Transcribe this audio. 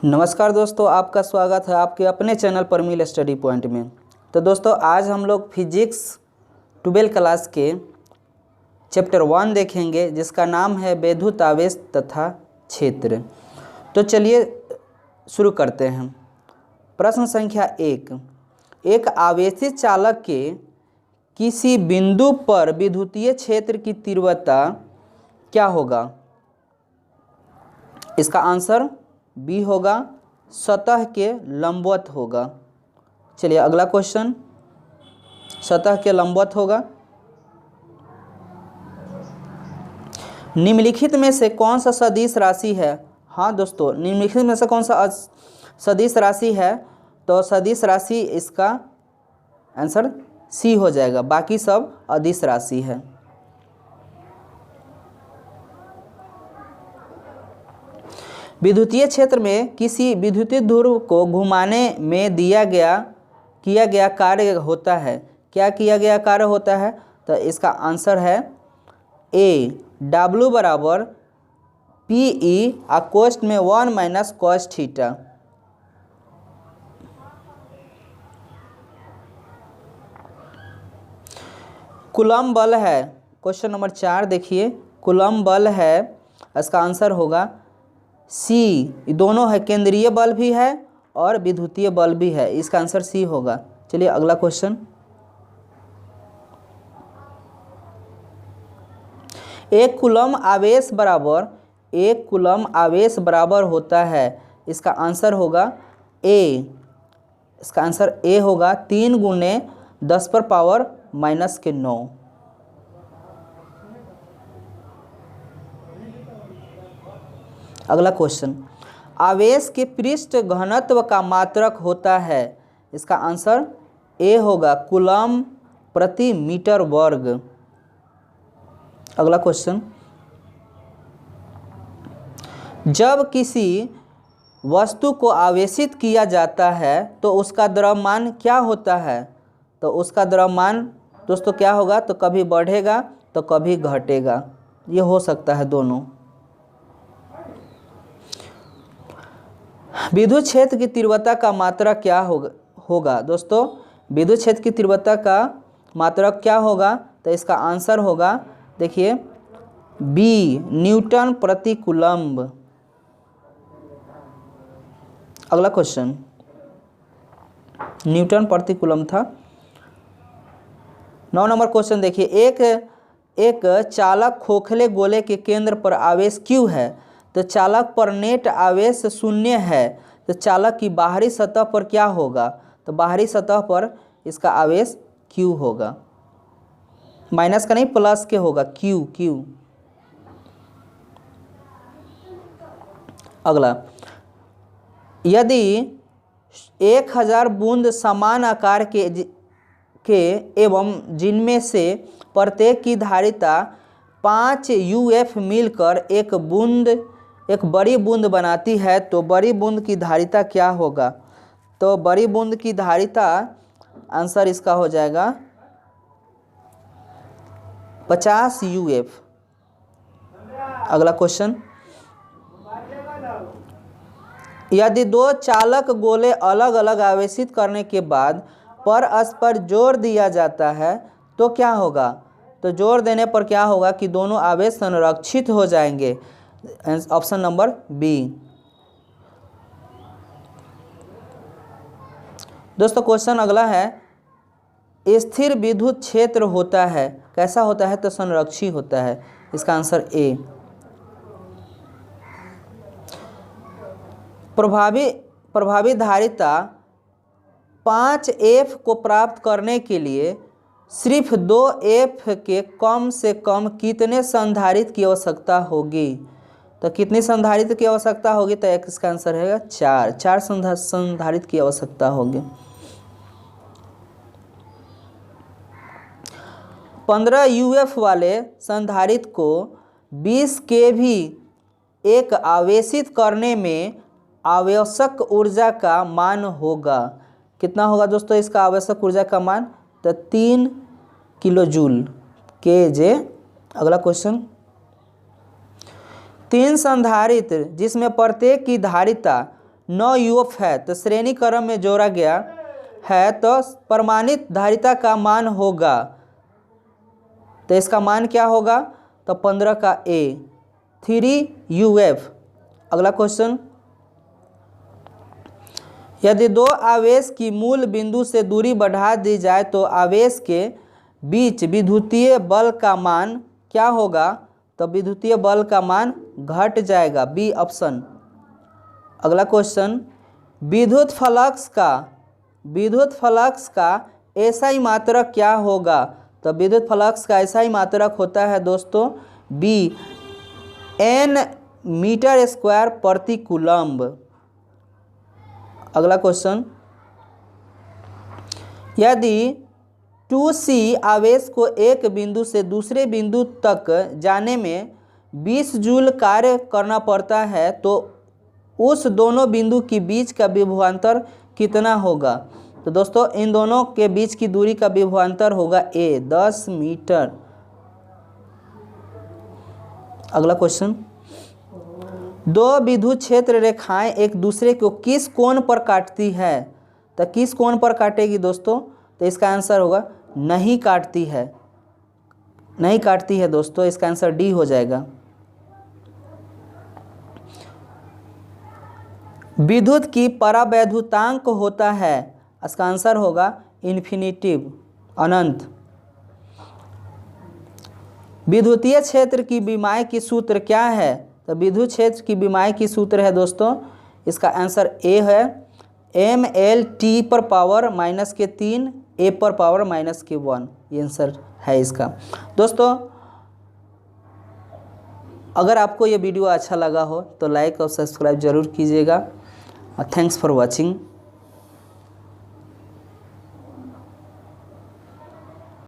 नमस्कार दोस्तों, आपका स्वागत है आपके अपने चैनल परमिल स्टडी पॉइंट में। तो दोस्तों आज हम लोग फिजिक्स 12 क्लास के चैप्टर 1 देखेंगे जिसका नाम है वैद्युत आवेश तथा क्षेत्र। तो चलिए शुरू करते हैं। प्रश्न संख्या 1, एक आवेशित चालक के किसी बिंदु पर विद्युतीय क्षेत्र की तीव्रता क्या होगा? इसका आंसर बी होगा, सतह के लंबवत होगा। चलिए अगला क्वेश्चन, सतह के लंबवत होगा। निम्नलिखित में से कौन सा सदिश राशि है? हाँ दोस्तों, निम्नलिखित में से कौन सा सदिश राशि है? तो सदिश राशि इसका आंसर सी हो जाएगा, बाकी सब अदिश राशि है। विद्युतीय क्षेत्र में किसी विद्युतीय ध्रुव को घुमाने में किया गया कार्य होता है। क्या किया गया कार्य होता है? तो इसका आंसर है ए, W बराबर PE कोष्ठ में 1 माइनस कॉस थीटा। कूलम्ब बल है, क्वेश्चन नंबर 4 देखिए, कूलम्ब बल है, इसका आंसर होगा सी। दोनों है, केंद्रीय बल भी है और विद्युतीय बल भी है, इसका आंसर सी होगा। चलिए अगला क्वेश्चन, एक कूलम्ब आवेश बराबर होता है। इसका आंसर होगा ए, इसका आंसर ए होगा 3 गुने 10 पर पावर माइनस के 9। अगला क्वेश्चन, आवेश के पृष्ठ घनत्व का मात्रक होता है। इसका आंसर ए होगा, कूलम्ब प्रति मीटर वर्ग। अगला क्वेश्चन, जब किसी वस्तु को आवेशित किया जाता है तो उसका द्रव्यमान क्या होता है? तो उसका द्रव्यमान दोस्तों क्या होगा? तो कभी बढ़ेगा तो कभी घटेगा, ये हो सकता है दोनों। विद्युत क्षेत्र की तीव्रता का मात्रक क्या होगा? दोस्तों विद्युत क्षेत्र की तीव्रता का मात्रक क्या होगा? तो इसका आंसर होगा, देखिए बी, न्यूटन प्रति कूलम्ब। अगला क्वेश्चन, न्यूटन प्रति कूलम्ब था। 9 नंबर क्वेश्चन देखिए, एक चालक खोखले गोले के केंद्र पर आवेश Q है। तो चालक पर नेट आवेश 0 है, तो चालक की बाहरी सतह पर क्या होगा? तो बाहरी सतह पर इसका आवेश Q होगा, माइनस का नहीं प्लस के होगा, Q। अगला, यदि 1000 बूंद समान आकार के एवं जिनमें से प्रत्येक की धारिता 5 UF मिलकर एक बड़ी बूंद बनाती है तो बड़ी बूंद की धारिता क्या होगा? तो बड़ी बूंद की धारिता आंसर इसका हो जाएगा 50 UF। अगला क्वेश्चन, यदि 2 चालक गोले अलग अलग आवेशित करने के बाद परस्पर जोड़ दिया जाता है तो क्या होगा? तो जोड़ देने पर क्या होगा कि दोनों आवेश संरक्षित हो जाएंगे, ऑप्शन नंबर बी। दोस्तों क्वेश्चन अगला है, स्थिर विद्युत क्षेत्र होता है, कैसा होता है? तो संरक्षित होता है, इसका आंसर ए। प्रभावी धारिता 5F को प्राप्त करने के लिए सिर्फ 2F के कम से कम कितने संधारित्र की आवश्यकता होगी? तो कितनी संधारित्र की आवश्यकता होगी? तो इसका आंसर है 4 संधारित्र की आवश्यकता होगी। 15 UF वाले संधारित्र को 20 kV एक आवेशित करने में आवश्यक ऊर्जा का मान होगा। कितना होगा दोस्तों इसका आवश्यक ऊर्जा का मान? तो 3 किलोजूल kJ। अगला क्वेश्चन, 3 संधारित्र जिसमें प्रत्येक की धारिता 9 UF है तो श्रेणी क्रम में जोड़ा गया है तो प्रमाणित धारिता का मान होगा, तो इसका मान क्या होगा, तो 15 का A 3 UF। अगला क्वेश्चन, यदि दो आवेश की मूल बिंदु से दूरी बढ़ा दी जाए तो आवेश के बीच विद्युतीय बल का मान क्या होगा, तो विद्युतीय बल का मान घट जाएगा, बी ऑप्शन। अगला क्वेश्चन, विद्युत फ्लक्स का एसआई मात्रक क्या होगा, तो विद्युत फ्लक्स का एसआई मात्रक होता है दोस्तों बी N मीटर स्क्वायर प्रति कूलम्ब। अगला क्वेश्चन, यदि 2C आवेश को एक बिंदु से दूसरे बिंदु तक जाने में 20 जूल कार्य करना पड़ता है तो उस दोनों बिंदु के बीच का विभवांतर कितना होगा, तो दोस्तों इन दोनों के बीच की दूरी का विभवांतर होगा A 10 मीटर। अगला क्वेश्चन, दो विद्युत क्षेत्र रेखाएं एक दूसरे को किस कोण पर काटती है, तो किस कोण पर काटेगी दोस्तों, तो इसका आंसर होगा नहीं काटती है दोस्तों, इसका आंसर डी हो जाएगा। विद्युत की परावैद्युतांक होता है, इसका आंसर होगा इन्फिनिटिव अनंत। विद्युतीय क्षेत्र की विमाई की सूत्र क्या है, तो विद्युत क्षेत्र की विमाई की सूत्र है दोस्तों, इसका आंसर ए है ML T पर पावर -3 A पर पावर -1, ये आंसर है इसका। दोस्तों अगर आपको ये वीडियो अच्छा लगा हो तो लाइक और सब्सक्राइब जरूर कीजिएगा। Thanks for watching.